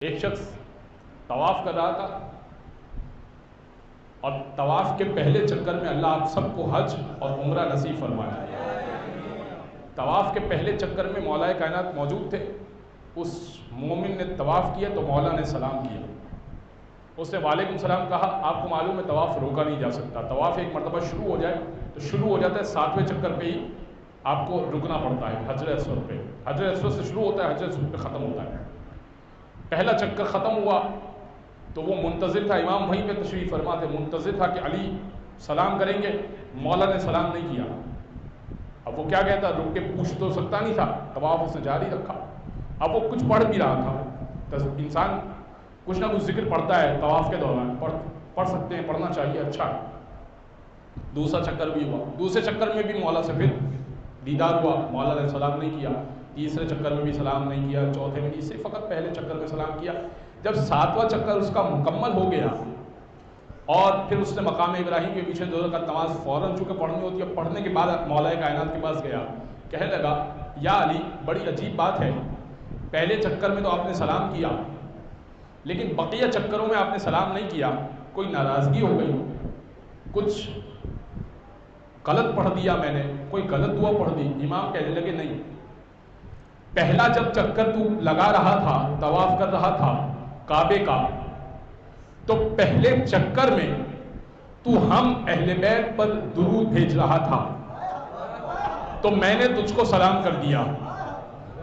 ایک شخص طواف کر رہا تھا اور طواف کے پہلے چکر میں اللہ آپ سب کو حج اور عمرہ نصیب فرمائے۔ طواف کے پہلے چکر میں مولا کائنات موجود تھے۔ اس مومن نے طواف کیا تو مولا نے سلام کیا۔ اس نے وعلیکم السلام کہا۔ آپ کو معلوم ہے طواف روکا نہیں جا سکتا۔ طواف ایک مرتبہ شروع ہو جائے تو شروع ہو جاتا ہے، 7ویں چکر پہ ہی آپ کو رکنا پڑتا ہے حجر اسود پہ۔ حجر اسود سے شروع ہوتا ہے، حجر اسود پہ ختم ہوتا ہے۔ پہلا چکر ختم ہوا تو وہ منتظر تھا، امام وہیں پہ تشریف فرما تھے، منتظر تھا کہ علی سلام کریں گے۔ مولا نے سلام نہیں کیا۔ اب وہ کیا کہتا، رک کے پوچھ تو سکتا نہیں تھا، طواف اس نے جاری رکھا۔ اب وہ کچھ پڑھ بھی رہا تھا۔ انسان کچھ نہ کچھ ذکر پڑھتا ہے طواف کے دوران، پڑھ سکتے ہیں، پڑھنا چاہیے، اچھا ہے۔ دوسرا چکر بھی ہوا، دوسرے چکر میں بھی مولا سے پھر دیدار ہوا، مولا نے سلام نہیں کیا۔ تیسرے چکر میں بھی سلام نہیں کیا، چوتھے میں نہیں، صرف فقط پہلے چکر میں سلام کیا۔ جب 7واں چکر اس کا مکمل ہو گیا اور پھر اس نے مقام ابراہیم کے پیچھے 2 رکعت نماز فوراً چونکہ پڑھنی ہوتی ہے، پڑھنے کے بعد مولا کائنات کے پاس گیا، کہنے لگا یا علی بڑی عجیب بات ہے، پہلے چکر میں تو آپ نے سلام کیا لیکن بقیہ چکروں میں آپ نے سلام نہیں کیا، کوئی ناراضگی ہو گئی، کچھ غلط پڑھ دیا میں نے، کوئی غلط دعا پڑھ دی؟ امام کہنے لگے نہیں، پہلا جب چکر تو لگا رہا تھا، طواف کر رہا تھا کعبے کا، تو پہلے چکر میں تو ہم اہل بیت پر درود بھیج رہا تھا تو میں نے تجھ کو سلام کر دیا۔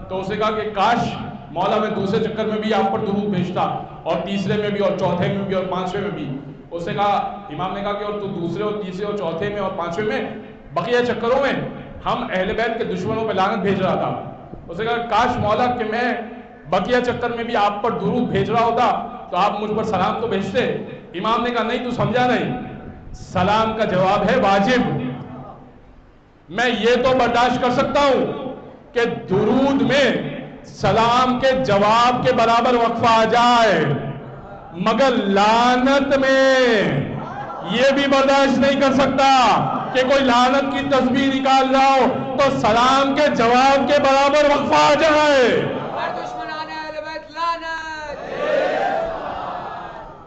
تو اسے کہا کہ کاش مولا میں دوسرے چکر میں بھی آپ پر درود بھیجتا، اور تیسرے میں بھی، اور چوتھے میں بھی، اور 5ویں میں بھی۔ اسے کہا، امام نے کہا کہ اور تو دوسرے اور تیسرے اور چوتھے میں اور 5ویں میں، بقیہ چکروں میں ہم اہل بیت کے دشمنوں پہ لعنت بھیج رہا تھا۔ اسے کہا کاش مولا کہ میں بقیہ چکر میں بھی آپ پر درود بھیج رہا ہوتا تو آپ مجھ پر سلام تو بھیجتے۔ امام نے کہا نہیں، تو سمجھا نہیں، سلام کا جواب ہے واجب۔ میں یہ تو برداشت کر سکتا ہوں کہ درود میں سلام کے جواب کے برابر وقفہ آ جائے، مگر لعنت میں یہ بھی برداشت نہیں کر سکتا کہ کوئی لعنت کی تسبیح نکال رہا ہو تو سلام کے جواب کے برابر وقفہ آ جائے۔